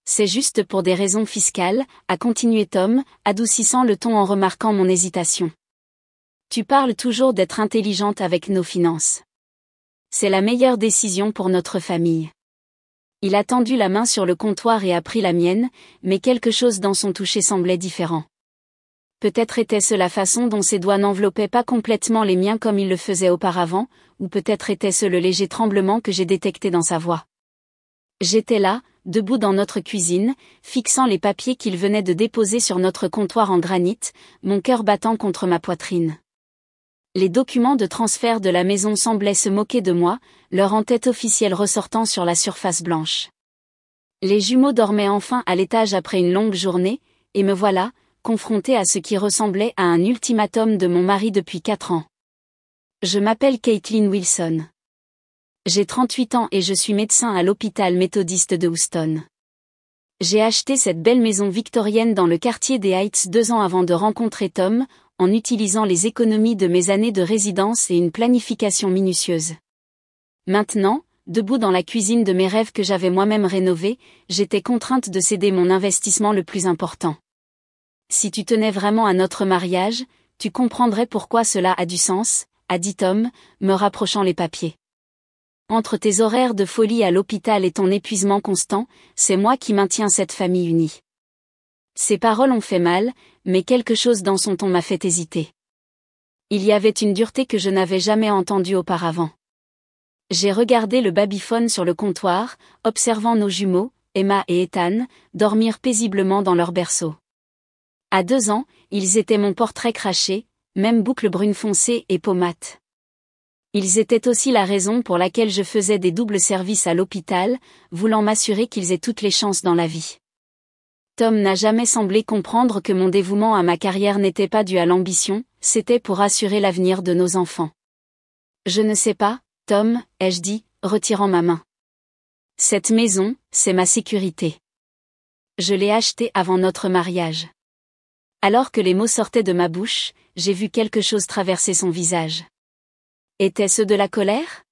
C'est juste pour des raisons fiscales, a continué Tom, adoucissant le ton en remarquant mon hésitation. Tu parles toujours d'être intelligente avec nos finances. C'est la meilleure décision pour notre famille. Il a tendu la main sur le comptoir et a pris la mienne, mais quelque chose dans son toucher semblait différent. Peut-être était-ce la façon dont ses doigts n'enveloppaient pas complètement les miens comme il le faisait auparavant, ou peut-être était-ce le léger tremblement que j'ai détecté dans sa voix. J'étais là, debout dans notre cuisine, fixant les papiers qu'il venait de déposer sur notre comptoir en granit, mon cœur battant contre ma poitrine. Les documents de transfert de la maison semblaient se moquer de moi, leur en-tête officielle ressortant sur la surface blanche. Les jumeaux dormaient enfin à l'étage après une longue journée, et me voilà, confronté à ce qui ressemblait à un ultimatum de mon mari depuis 4 ans. Je m'appelle Caitlin Wilson. J'ai 38 ans et je suis médecin à l'hôpital méthodiste de Houston. J'ai acheté cette belle maison victorienne dans le quartier des Heights 2 ans avant de rencontrer Tom, en utilisant les économies de mes années de résidence et une planification minutieuse. Maintenant, debout dans la cuisine de mes rêves que j'avais moi-même rénovée, j'étais contrainte de céder mon investissement le plus important. Si tu tenais vraiment à notre mariage, tu comprendrais pourquoi cela a du sens, a dit Tom, me rapprochant les papiers. Entre tes horaires de folie à l'hôpital et ton épuisement constant, c'est moi qui maintiens cette famille unie. Ces paroles ont fait mal, mais quelque chose dans son ton m'a fait hésiter. Il y avait une dureté que je n'avais jamais entendue auparavant. J'ai regardé le babyphone sur le comptoir, observant nos jumeaux, Emma et Ethan, dormir paisiblement dans leur berceau. À 2 ans, ils étaient mon portrait craché, même boucle brune foncée et peau mate. Ils étaient aussi la raison pour laquelle je faisais des doubles services à l'hôpital, voulant m'assurer qu'ils aient toutes les chances dans la vie. Tom n'a jamais semblé comprendre que mon dévouement à ma carrière n'était pas dû à l'ambition, c'était pour assurer l'avenir de nos enfants. Je ne sais pas, Tom, ai-je dit, retirant ma main. Cette maison, c'est ma sécurité. Je l'ai achetée avant notre mariage. Alors que les mots sortaient de ma bouche, j'ai vu quelque chose traverser son visage. Était-ce de la colère?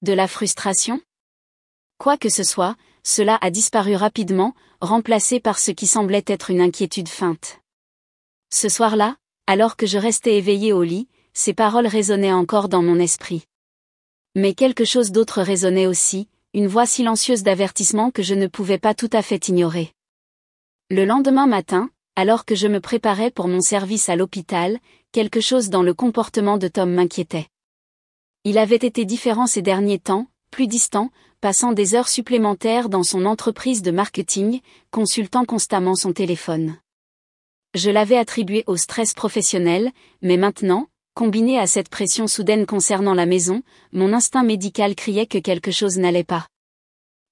De la frustration? Quoi que ce soit, cela a disparu rapidement, remplacé par ce qui semblait être une inquiétude feinte. Ce soir-là, alors que je restais éveillé au lit, ces paroles résonnaient encore dans mon esprit. Mais quelque chose d'autre résonnait aussi, une voix silencieuse d'avertissement que je ne pouvais pas tout à fait ignorer. Le lendemain matin, alors que je me préparais pour mon service à l'hôpital, quelque chose dans le comportement de Tom m'inquiétait. Il avait été différent ces derniers temps, plus distant, passant des heures supplémentaires dans son entreprise de marketing, consultant constamment son téléphone. Je l'avais attribué au stress professionnel, mais maintenant, combiné à cette pression soudaine concernant la maison, mon instinct médical criait que quelque chose n'allait pas.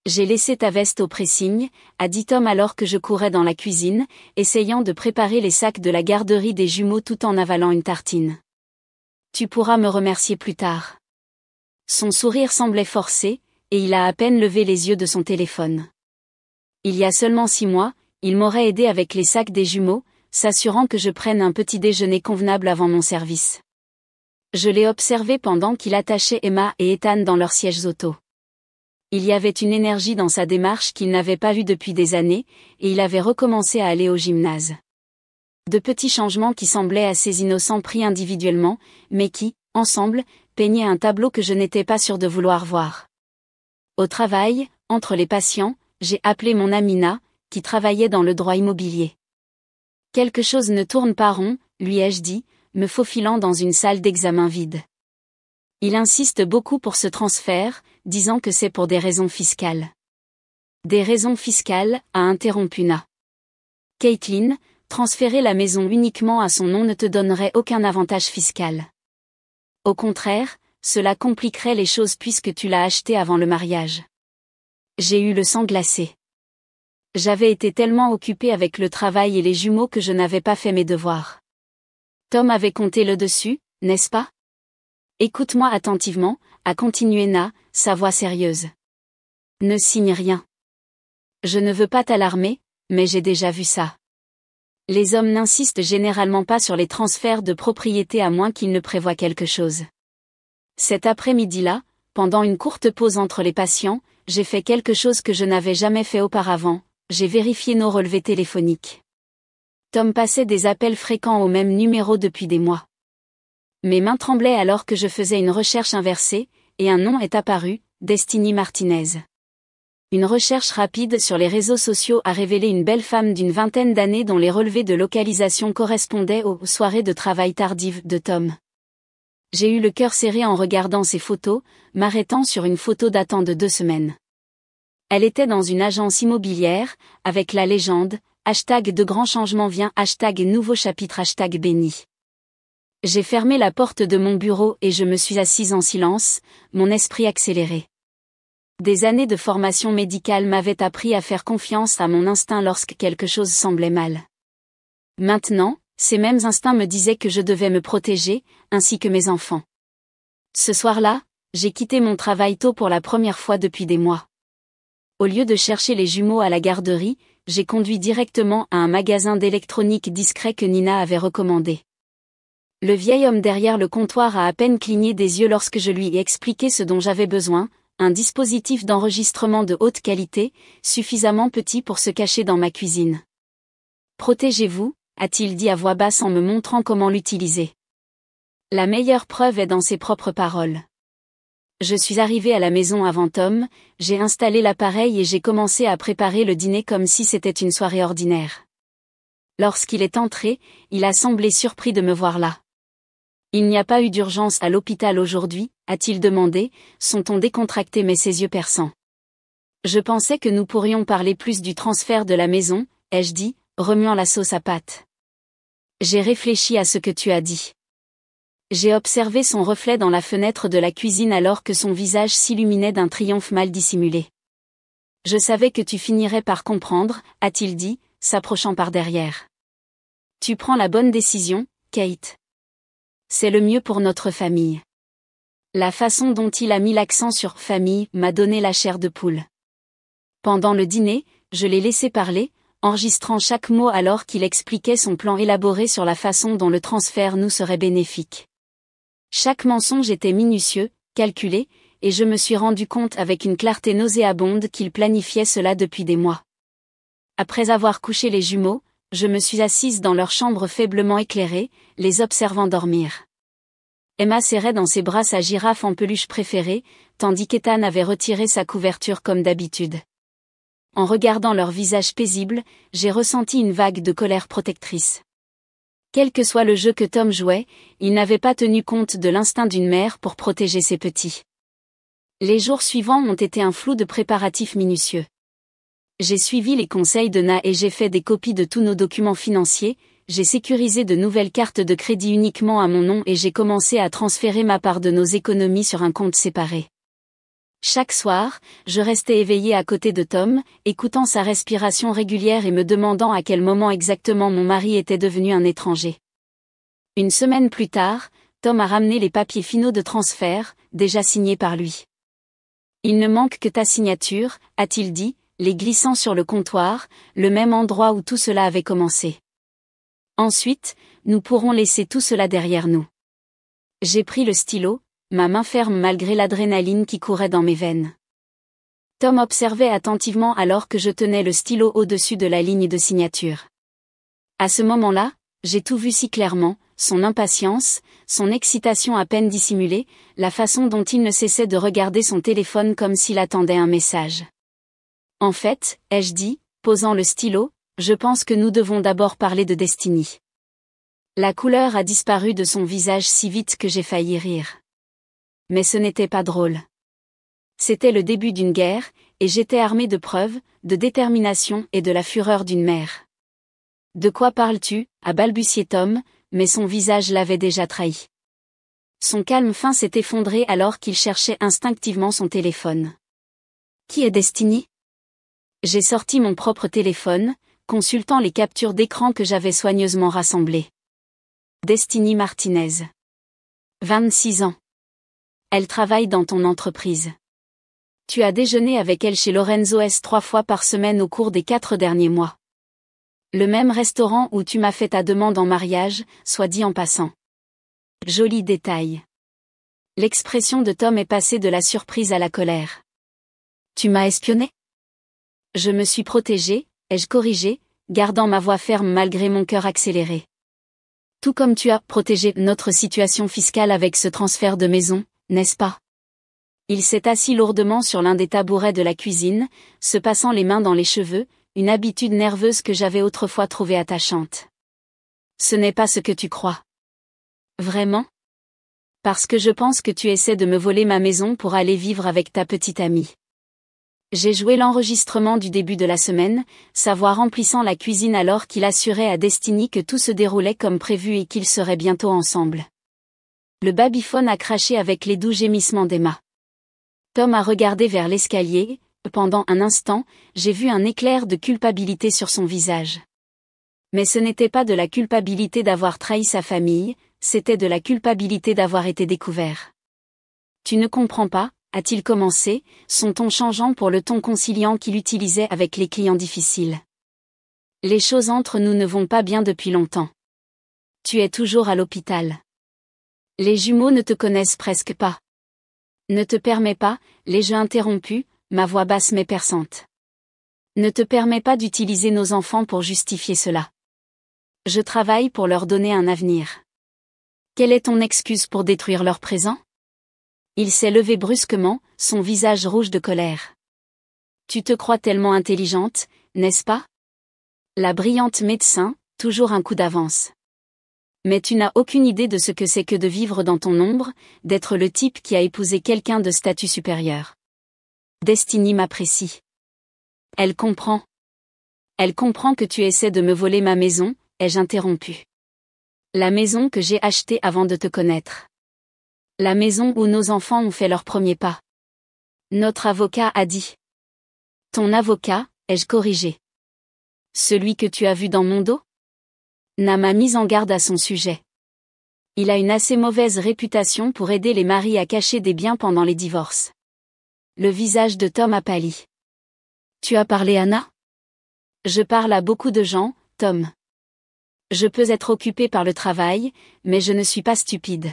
J'ai laissé ta veste au pressing, a dit Tom alors que je courais dans la cuisine, essayant de préparer les sacs de la garderie des jumeaux tout en avalant une tartine. Tu pourras me remercier plus tard. Son sourire semblait forcé, et il a à peine levé les yeux de son téléphone. Il y a seulement 6 mois, il m'aurait aidé avec les sacs des jumeaux, s'assurant que je prenne un petit déjeuner convenable avant mon service. Je l'ai observé pendant qu'il attachait Emma et Ethan dans leurs sièges auto. Il y avait une énergie dans sa démarche qu'il n'avait pas eue depuis des années, et il avait recommencé à aller au gymnase. De petits changements qui semblaient assez innocents pris individuellement, mais qui, ensemble, peignaient un tableau que je n'étais pas sûr de vouloir voir. Au travail, entre les patients, j'ai appelé mon Amina, qui travaillait dans le droit immobilier. Quelque chose ne tourne pas rond, lui ai-je dit, me faufilant dans une salle d'examen vide. Il insiste beaucoup pour ce transfert, disant que c'est pour des raisons fiscales. Des raisons fiscales, a interrompu Na. Caitlin, transférer la maison uniquement à son nom ne te donnerait aucun avantage fiscal. Au contraire, cela compliquerait les choses puisque tu l'as acheté avant le mariage. J'ai eu le sang glacé. J'avais été tellement occupé avec le travail et les jumeaux que je n'avais pas fait mes devoirs. Tom avait compté le dessus, n'est-ce pas? Écoute-moi attentivement, a continué Na, sa voix sérieuse. Ne signe rien. Je ne veux pas t'alarmer, mais j'ai déjà vu ça. Les hommes n'insistent généralement pas sur les transferts de propriété à moins qu'ils ne prévoient quelque chose. Cet après-midi-là, pendant une courte pause entre les patients, j'ai fait quelque chose que je n'avais jamais fait auparavant, j'ai vérifié nos relevés téléphoniques. Tom passait des appels fréquents au même numéro depuis des mois. Mes mains tremblaient alors que je faisais une recherche inversée, et un nom est apparu, Destiny Martinez. Une recherche rapide sur les réseaux sociaux a révélé une belle femme d'une vingtaine d'années dont les relevés de localisation correspondaient aux soirées de travail tardives de Tom. J'ai eu le cœur serré en regardant ces photos, m'arrêtant sur une photo datant de 2 semaines. Elle était dans une agence immobilière, avec la légende, #de grands changements vient, #nouveau chapitre, #béni. J'ai fermé la porte de mon bureau et je me suis assise en silence, mon esprit accéléré. Des années de formation médicale m'avaient appris à faire confiance à mon instinct lorsque quelque chose semblait mal. Maintenant, ces mêmes instincts me disaient que je devais me protéger, ainsi que mes enfants. Ce soir-là, j'ai quitté mon travail tôt pour la première fois depuis des mois. Au lieu de chercher les jumeaux à la garderie, j'ai conduit directement à un magasin d'électronique discret que Nina avait recommandé. Le vieil homme derrière le comptoir a à peine cligné des yeux lorsque je lui ai expliqué ce dont j'avais besoin, un dispositif d'enregistrement de haute qualité, suffisamment petit pour se cacher dans ma cuisine. Protégez-vous, a-t-il dit à voix basse en me montrant comment l'utiliser. La meilleure preuve est dans ses propres paroles. Je suis arrivée à la maison avant Tom, j'ai installé l'appareil et j'ai commencé à préparer le dîner comme si c'était une soirée ordinaire. Lorsqu'il est entré, il a semblé surpris de me voir là. « Il n'y a pas eu d'urgence à l'hôpital aujourd'hui ?» a-t-il demandé, son ton décontracté mais ses yeux perçants. « Je pensais que nous pourrions parler plus du transfert de la maison », ai-je dit, remuant la sauce à pâte. J'ai réfléchi à ce que tu as dit. J'ai observé son reflet dans la fenêtre de la cuisine alors que son visage s'illuminait d'un triomphe mal dissimulé. « Je savais que tu finirais par comprendre », a-t-il dit, s'approchant par derrière. « Tu prends la bonne décision, Kate. C'est le mieux pour notre famille. » La façon dont il a mis l'accent sur « famille » m'a donné la chair de poule. Pendant le dîner, je l'ai laissé parler, enregistrant chaque mot alors qu'il expliquait son plan élaboré sur la façon dont le transfert nous serait bénéfique. Chaque mensonge était minutieux, calculé, et je me suis rendu compte avec une clarté nauséabonde qu'il planifiait cela depuis des mois. Après avoir couché les jumeaux, je me suis assise dans leur chambre faiblement éclairée, les observant dormir. Emma serrait dans ses bras sa girafe en peluche préférée, tandis qu'Ethan avait retiré sa couverture comme d'habitude. En regardant leur visage paisible, j'ai ressenti une vague de colère protectrice. Quel que soit le jeu que Tom jouait, il n'avait pas tenu compte de l'instinct d'une mère pour protéger ses petits. Les jours suivants ont été un flou de préparatifs minutieux. J'ai suivi les conseils de Na et j'ai fait des copies de tous nos documents financiers, j'ai sécurisé de nouvelles cartes de crédit uniquement à mon nom et j'ai commencé à transférer ma part de nos économies sur un compte séparé. Chaque soir, je restais éveillée à côté de Tom, écoutant sa respiration régulière et me demandant à quel moment exactement mon mari était devenu un étranger. Une semaine plus tard, Tom a ramené les papiers finaux de transfert, déjà signés par lui. « Il ne manque que ta signature », a-t-il dit, les glissant sur le comptoir, le même endroit où tout cela avait commencé. Ensuite, nous pourrons laisser tout cela derrière nous. J'ai pris le stylo, ma main ferme malgré l'adrénaline qui courait dans mes veines. Tom observait attentivement alors que je tenais le stylo au-dessus de la ligne de signature. À ce moment-là, j'ai tout vu si clairement, son impatience, son excitation à peine dissimulée, la façon dont il ne cessait de regarder son téléphone comme s'il attendait un message. « En fait, ai-je dit, posant le stylo, je pense que nous devons d'abord parler de Destiny. » La couleur a disparu de son visage si vite que j'ai failli rire. Mais ce n'était pas drôle. C'était le début d'une guerre, et j'étais armée de preuves, de détermination et de la fureur d'une mère. « De quoi parles-tu » a balbutié Tom, mais son visage l'avait déjà trahi. Son calme fin s'est effondré alors qu'il cherchait instinctivement son téléphone. « Qui est Destiny ?» J'ai sorti mon propre téléphone, consultant les captures d'écran que j'avais soigneusement rassemblées. Destiny Martinez. 26 ans. Elle travaille dans ton entreprise. Tu as déjeuné avec elle chez Lorenzo S 3 fois par semaine au cours des 4 derniers mois. Le même restaurant où tu m'as fait ta demande en mariage, soit dit en passant. Joli détail. L'expression de Tom est passée de la surprise à la colère. Tu m'as espionné ? Je me suis protégée, ai-je corrigé, gardant ma voix ferme malgré mon cœur accéléré. Tout comme tu as protégé notre situation fiscale avec ce transfert de maison, n'est-ce pas? Il s'est assis lourdement sur l'un des tabourets de la cuisine, se passant les mains dans les cheveux, une habitude nerveuse que j'avais autrefois trouvée attachante. Ce n'est pas ce que tu crois. Vraiment? Parce que je pense que tu essaies de me voler ma maison pour aller vivre avec ta petite amie. J'ai joué l'enregistrement du début de la semaine, sa voix remplissant la cuisine alors qu'il assurait à Destiny que tout se déroulait comme prévu et qu'ils seraient bientôt ensemble. Le babyphone a craché avec les doux gémissements d'Emma. Tom a regardé vers l'escalier. Pendant un instant, j'ai vu un éclair de culpabilité sur son visage. Mais ce n'était pas de la culpabilité d'avoir trahi sa famille, c'était de la culpabilité d'avoir été découvert. Tu ne comprends pas, a-t-il commencé, son ton changeant pour le ton conciliant qu'il utilisait avec les clients difficiles. Les choses entre nous ne vont pas bien depuis longtemps. Tu es toujours à l'hôpital. Les jumeaux ne te connaissent presque pas. Ne te permets pas, l'ai-je interrompu, ma voix basse mais perçante. Ne te permets pas d'utiliser nos enfants pour justifier cela. Je travaille pour leur donner un avenir. Quelle est ton excuse pour détruire leur présent? Il s'est levé brusquement, son visage rouge de colère. Tu te crois tellement intelligente, n'est-ce pas? La brillante médecin, toujours un coup d'avance. Mais tu n'as aucune idée de ce que c'est que de vivre dans ton ombre, d'être le type qui a épousé quelqu'un de statut supérieur. Destiny m'apprécie. Elle comprend. Elle comprend que tu essaies de me voler ma maison, ai-je interrompu. La maison que j'ai achetée avant de te connaître. La maison où nos enfants ont fait leur premier pas. Notre avocat a dit. Ton avocat, ai-je corrigé. Celui que tu as vu dans mon dos? N'a m'a mise en garde à son sujet. Il a une assez mauvaise réputation pour aider les maris à cacher des biens pendant les divorces. Le visage de Tom a pâli. Tu as parlé à Anna? Je parle à beaucoup de gens, Tom. Je peux être occupé par le travail, mais je ne suis pas stupide.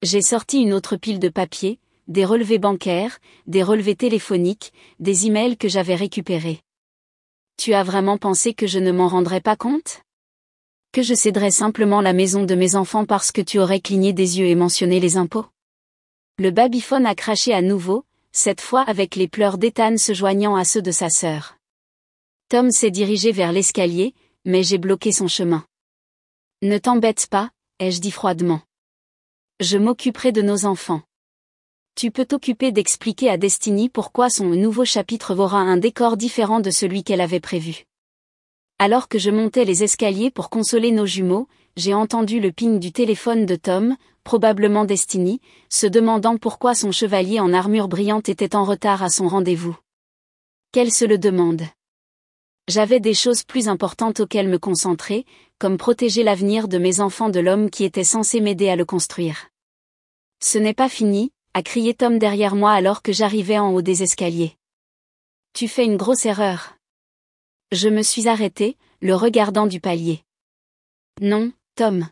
J'ai sorti une autre pile de papier, des relevés bancaires, des relevés téléphoniques, des emails que j'avais récupérés. Tu as vraiment pensé que je ne m'en rendrais pas compte? Que je céderais simplement la maison de mes enfants parce que tu aurais cligné des yeux et mentionné les impôts? Le babyphone a craché à nouveau, cette fois avec les pleurs d'Ethan se joignant à ceux de sa sœur. Tom s'est dirigé vers l'escalier, mais j'ai bloqué son chemin. Ne t'embête pas, ai-je dit froidement. Je m'occuperai de nos enfants. Tu peux t'occuper d'expliquer à Destiny pourquoi son nouveau chapitre aura un décor différent de celui qu'elle avait prévu. Alors que je montais les escaliers pour consoler nos jumeaux, j'ai entendu le ping du téléphone de Tom, probablement Destiny, se demandant pourquoi son chevalier en armure brillante était en retard à son rendez-vous. Qu'elle se le demande. J'avais des choses plus importantes auxquelles me concentrer, comme protéger l'avenir de mes enfants de l'homme qui était censé m'aider à le construire. Ce n'est pas fini, a crié Tom derrière moi alors que j'arrivais en haut des escaliers. Tu fais une grosse erreur. Je me suis arrêtée, le regardant du palier. Non, Tom.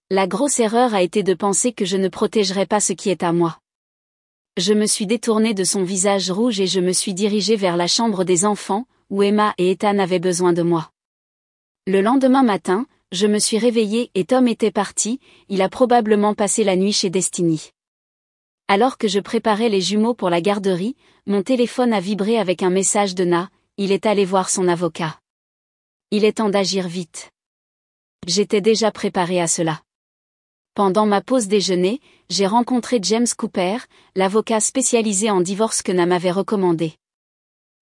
La grosse erreur a été de penser que je ne protégerais pas ce qui est à moi. Je me suis détournée de son visage rouge et je me suis dirigée vers la chambre des enfants, où Emma et Ethan avaient besoin de moi. Le lendemain matin, je me suis réveillée et Tom était parti, il a probablement passé la nuit chez Destiny. Alors que je préparais les jumeaux pour la garderie, mon téléphone a vibré avec un message de Na, il est allé voir son avocat. Il est temps d'agir vite. J'étais déjà préparée à cela. Pendant ma pause déjeuner, j'ai rencontré James Cooper, l'avocat spécialisé en divorce que Na m'avait recommandé.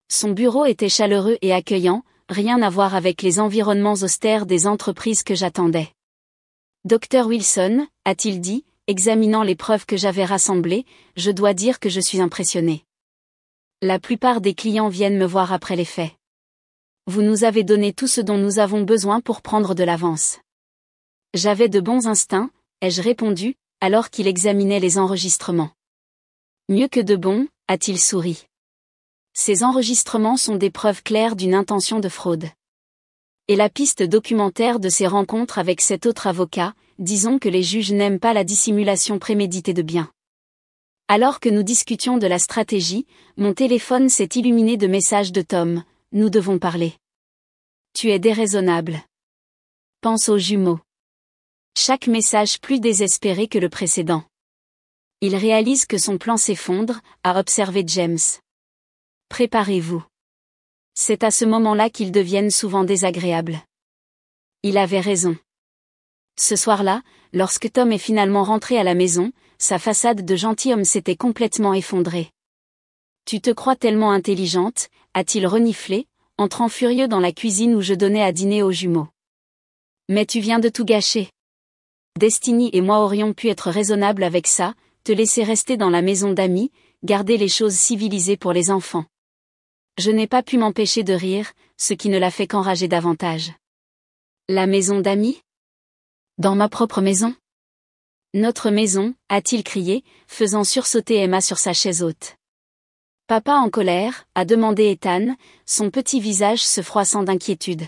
Son bureau était chaleureux et accueillant, rien à voir avec les environnements austères des entreprises que j'attendais. Dr Wilson, a-t-il dit, examinant les preuves que j'avais rassemblées, je dois dire que je suis impressionné. La plupart des clients viennent me voir après les faits. Vous nous avez donné tout ce dont nous avons besoin pour prendre de l'avance. J'avais de bons instincts, ai-je répondu, alors qu'il examinait les enregistrements. Mieux que de bons, a-t-il souri. Ces enregistrements sont des preuves claires d'une intention de fraude. Et la piste documentaire de ces rencontres avec cet autre avocat, disons que les juges n'aiment pas la dissimulation préméditée de biens. Alors que nous discutions de la stratégie, mon téléphone s'est illuminé de messages de Tom. nous devons parler. Tu es déraisonnable. Pense aux jumeaux. Chaque message plus désespéré que le précédent. Il réalise que son plan s'effondre, a observé James. Préparez-vous. C'est à ce moment-là qu'ils deviennent souvent désagréables. Il avait raison. Ce soir-là, lorsque Tom est finalement rentré à la maison, sa façade de gentilhomme s'était complètement effondrée. Tu te crois tellement intelligente, a-t-il reniflé, entrant furieux dans la cuisine où je donnais à dîner aux jumeaux. Mais tu viens de tout gâcher. Destiny et moi aurions pu être raisonnables avec ça, te laisser rester dans la maison d'amis, garder les choses civilisées pour les enfants. Je n'ai pas pu m'empêcher de rire, ce qui ne l'a fait qu'enrager davantage. La maison d'amis ? Dans ma propre maison ? Notre maison, a-t-il crié, faisant sursauter Emma sur sa chaise haute. Papa en colère, a demandé Ethan, son petit visage se froissant d'inquiétude.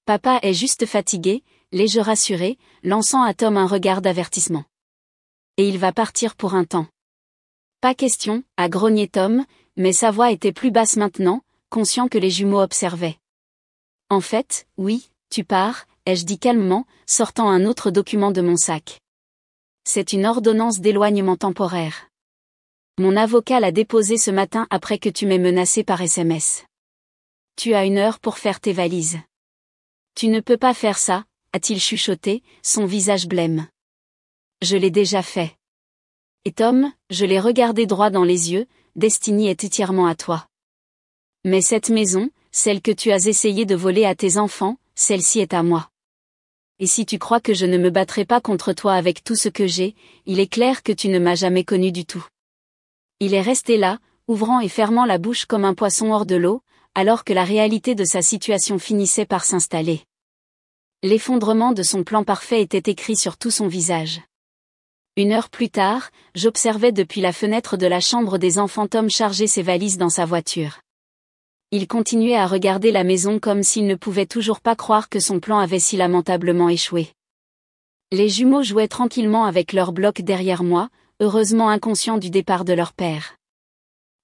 Papa est juste fatigué, l'ai-je rassuré, lançant à Tom un regard d'avertissement. Et il va partir pour un temps. Pas question, a grogné Tom, mais sa voix était plus basse maintenant, conscient que les jumeaux observaient. En fait, oui, tu pars, ai-je dit calmement, sortant un autre document de mon sac. C'est une ordonnance d'éloignement temporaire. Mon avocat l'a déposée ce matin après que tu m'aies menacé par SMS. Tu as 1 heure pour faire tes valises. Tu ne peux pas faire ça, a-t-il chuchoté, son visage blême. Je l'ai déjà fait. Et Tom, je l'ai regardé droit dans les yeux, Destiny est entièrement à toi. Mais cette maison, celle que tu as essayé de voler à tes enfants, celle-ci est à moi. Et si tu crois que je ne me battrai pas contre toi avec tout ce que j'ai, il est clair que tu ne m'as jamais connu du tout. Il est resté là, ouvrant et fermant la bouche comme un poisson hors de l'eau, alors que la réalité de sa situation finissait par s'installer. L'effondrement de son plan parfait était écrit sur tout son visage. 1 heure plus tard, j'observais depuis la fenêtre de la chambre des enfants Tom charger ses valises dans sa voiture. Il continuait à regarder la maison comme s'il ne pouvait toujours pas croire que son plan avait si lamentablement échoué. Les jumeaux jouaient tranquillement avec leur bloc derrière moi, heureusement inconscients du départ de leur père.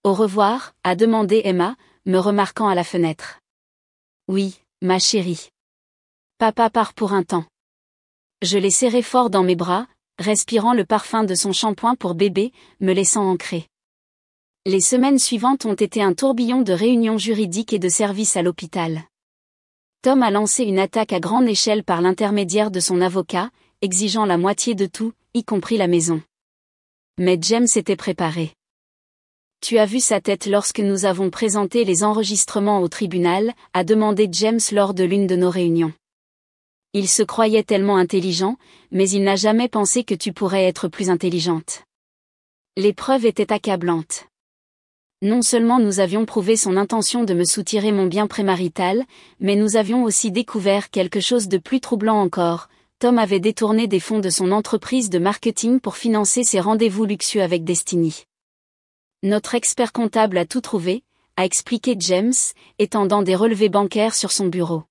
Au revoir, a demandé Emma, me remarquant à la fenêtre. Oui, ma chérie. Papa part pour un temps. Je l'ai serré fort dans mes bras, respirant le parfum de son shampoing pour bébé, me laissant ancrer. Les semaines suivantes ont été un tourbillon de réunions juridiques et de services à l'hôpital. Tom a lancé une attaque à grande échelle par l'intermédiaire de son avocat, exigeant la moitié de tout, y compris la maison. Mais James était préparé. Tu as vu sa tête lorsque nous avons présenté les enregistrements au tribunal, a demandé James lors de l'une de nos réunions. Il se croyait tellement intelligent, mais il n'a jamais pensé que tu pourrais être plus intelligente. Les preuves étaient accablantes. Non seulement nous avions prouvé son intention de me soutirer mon bien prémarital, mais nous avions aussi découvert quelque chose de plus troublant encore. Tom avait détourné des fonds de son entreprise de marketing pour financer ses rendez-vous luxueux avec Destiny. Notre expert comptable a tout trouvé, a expliqué James, étendant des relevés bancaires sur son bureau.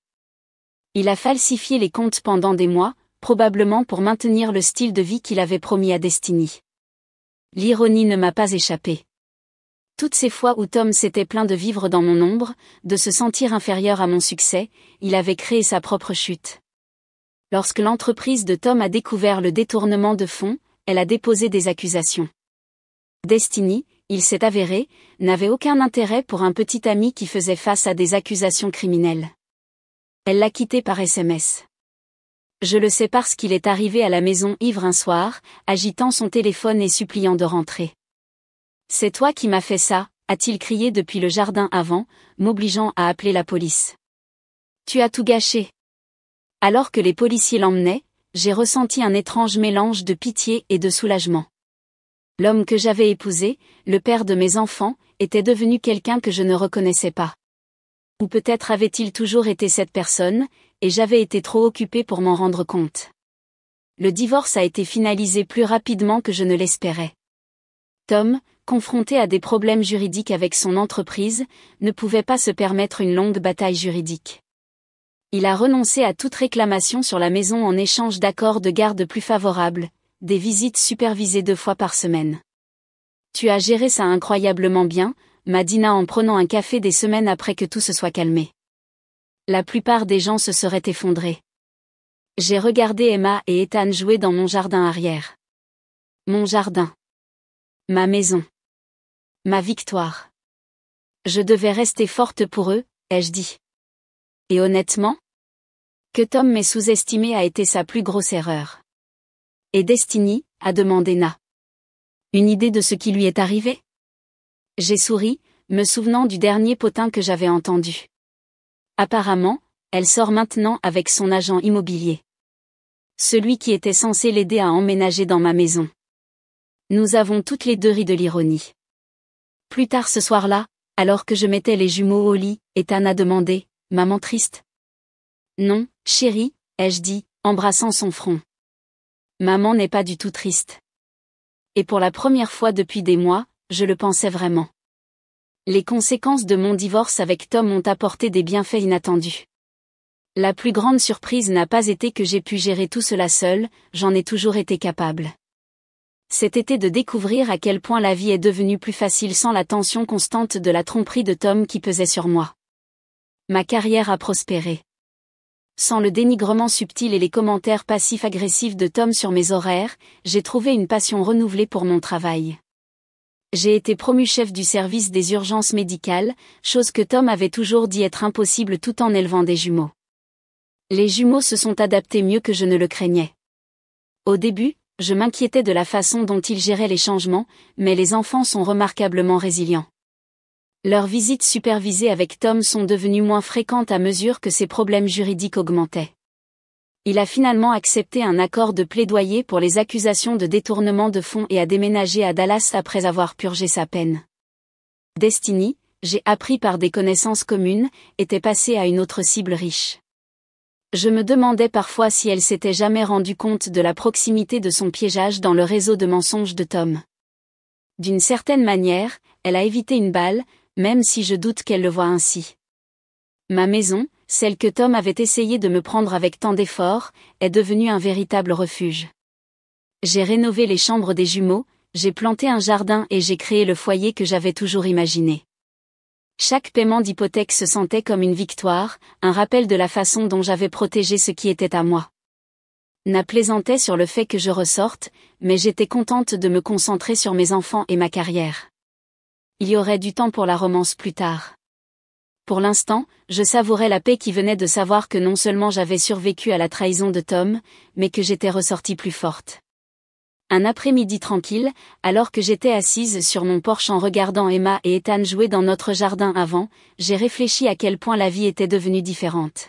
Il a falsifié les comptes pendant des mois, probablement pour maintenir le style de vie qu'il avait promis à Destiny. L'ironie ne m'a pas échappé. Toutes ces fois où Tom s'était plaint de vivre dans mon ombre, de se sentir inférieur à mon succès, il avait créé sa propre chute. Lorsque l'entreprise de Tom a découvert le détournement de fonds, elle a déposé des accusations. Destiny, il s'est avéré, n'avait aucun intérêt pour un petit ami qui faisait face à des accusations criminelles. Elle l'a quitté par SMS. Je le sais parce qu'il est arrivé à la maison ivre un soir, agitant son téléphone et suppliant de rentrer. C'est toi qui m'as fait ça, a-t-il crié depuis le jardin avant, m'obligeant à appeler la police. Tu as tout gâché. Alors que les policiers l'emmenaient, j'ai ressenti un étrange mélange de pitié et de soulagement. L'homme que j'avais épousé, le père de mes enfants, était devenu quelqu'un que je ne reconnaissais pas. Ou peut-être avait-il toujours été cette personne, et j'avais été trop occupé pour m'en rendre compte. Le divorce a été finalisé plus rapidement que je ne l'espérais. Tom, confronté à des problèmes juridiques avec son entreprise, ne pouvait pas se permettre une longue bataille juridique. Il a renoncé à toute réclamation sur la maison en échange d'accords de garde plus favorables, des visites supervisées 2 fois par semaine. Tu as géré ça incroyablement bien, m'a dit Na en prenant un café des semaines après que tout se soit calmé. La plupart des gens se seraient effondrés. J'ai regardé Emma et Ethan jouer dans mon jardin arrière. Mon jardin. Ma maison. Ma victoire. Je devais rester forte pour eux, ai-je dit. Et honnêtement? Que Tom m'ait sous-estimé a été sa plus grosse erreur. Et Destiny, a demandé Na. Une idée de ce qui lui est arrivé? J'ai souri, me souvenant du dernier potin que j'avais entendu. Apparemment, elle sort maintenant avec son agent immobilier. Celui qui était censé l'aider à emménager dans ma maison. Nous avons toutes les deux ri de l'ironie. Plus tard ce soir-là, alors que je mettais les jumeaux au lit, Ethan a demandé, maman triste? Non, chérie, ai-je dit, embrassant son front. Maman n'est pas du tout triste. Et pour la première fois depuis des mois, je le pensais vraiment. Les conséquences de mon divorce avec Tom ont apporté des bienfaits inattendus. La plus grande surprise n'a pas été que j'ai pu gérer tout cela seul, j'en ai toujours été capable. C'était de découvrir à quel point la vie est devenue plus facile sans la tension constante de la tromperie de Tom qui pesait sur moi. Ma carrière a prospéré. Sans le dénigrement subtil et les commentaires passifs-agressifs de Tom sur mes horaires, j'ai trouvé une passion renouvelée pour mon travail. J'ai été promu chef du service des urgences médicales, chose que Tom avait toujours dit être impossible tout en élevant des jumeaux. Les jumeaux se sont adaptés mieux que je ne le craignais. Au début, je m'inquiétais de la façon dont ils géraient les changements, mais les enfants sont remarquablement résilients. Leurs visites supervisées avec Tom sont devenues moins fréquentes à mesure que ses problèmes juridiques augmentaient. Il a finalement accepté un accord de plaidoyer pour les accusations de détournement de fonds et a déménagé à Dallas après avoir purgé sa peine. Destiny, j'ai appris par des connaissances communes, était passée à une autre cible riche. Je me demandais parfois si elle s'était jamais rendue compte de la proximité de son piégeage dans le réseau de mensonges de Tom. D'une certaine manière, elle a évité une balle, même si je doute qu'elle le voie ainsi. Ma maison, celle que Tom avait essayé de me prendre avec tant d'efforts, est devenue un véritable refuge. J'ai rénové les chambres des jumeaux, j'ai planté un jardin et j'ai créé le foyer que j'avais toujours imaginé. Chaque paiement d'hypothèque se sentait comme une victoire, un rappel de la façon dont j'avais protégé ce qui était à moi. Na plaisantait sur le fait que je ressorte, mais j'étais contente de me concentrer sur mes enfants et ma carrière. Il y aurait du temps pour la romance plus tard. Pour l'instant, je savourais la paix qui venait de savoir que non seulement j'avais survécu à la trahison de Tom, mais que j'étais ressortie plus forte. Un après-midi tranquille, alors que j'étais assise sur mon porche en regardant Emma et Ethan jouer dans notre jardin avant, j'ai réfléchi à quel point la vie était devenue différente.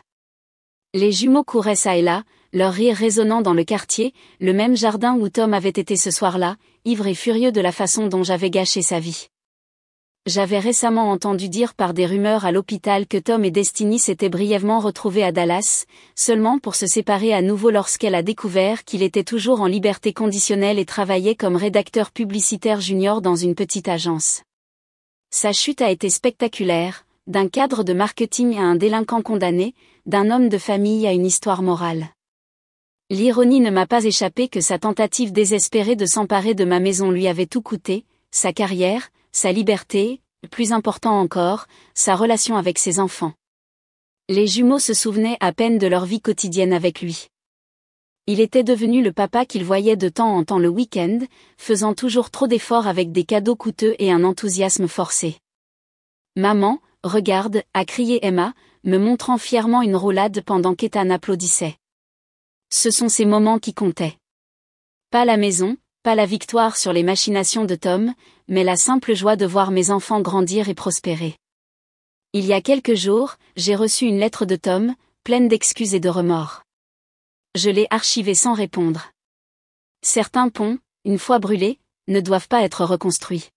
Les jumeaux couraient çà et là, leur rire résonnant dans le quartier, le même jardin où Tom avait été ce soir-là, ivre et furieux de la façon dont j'avais gâché sa vie. J'avais récemment entendu dire par des rumeurs à l'hôpital que Tom et Destiny s'étaient brièvement retrouvés à Dallas, seulement pour se séparer à nouveau lorsqu'elle a découvert qu'il était toujours en liberté conditionnelle et travaillait comme rédacteur publicitaire junior dans une petite agence. Sa chute a été spectaculaire, d'un cadre de marketing à un délinquant condamné, d'un homme de famille à une histoire morale. L'ironie ne m'a pas échappé que sa tentative désespérée de s'emparer de ma maison lui avait tout coûté, sa carrière, sa liberté, plus important encore, sa relation avec ses enfants. Les jumeaux se souvenaient à peine de leur vie quotidienne avec lui. Il était devenu le papa qu'ils voyaient de temps en temps le week-end, faisant toujours trop d'efforts avec des cadeaux coûteux et un enthousiasme forcé. « Maman, regarde » a crié Emma, me montrant fièrement une roulade pendant qu'Ethan applaudissait. Ce sont ces moments qui comptaient. Pas la maison, pas la victoire sur les machinations de Tom, mais la simple joie de voir mes enfants grandir et prospérer. Il y a quelques jours, j'ai reçu une lettre de Tom, pleine d'excuses et de remords. Je l'ai archivée sans répondre. Certains ponts, une fois brûlés, ne doivent pas être reconstruits.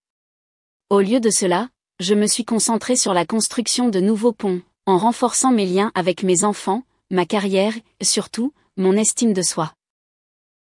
Au lieu de cela, je me suis concentrée sur la construction de nouveaux ponts, en renforçant mes liens avec mes enfants, ma carrière, et surtout, mon estime de soi.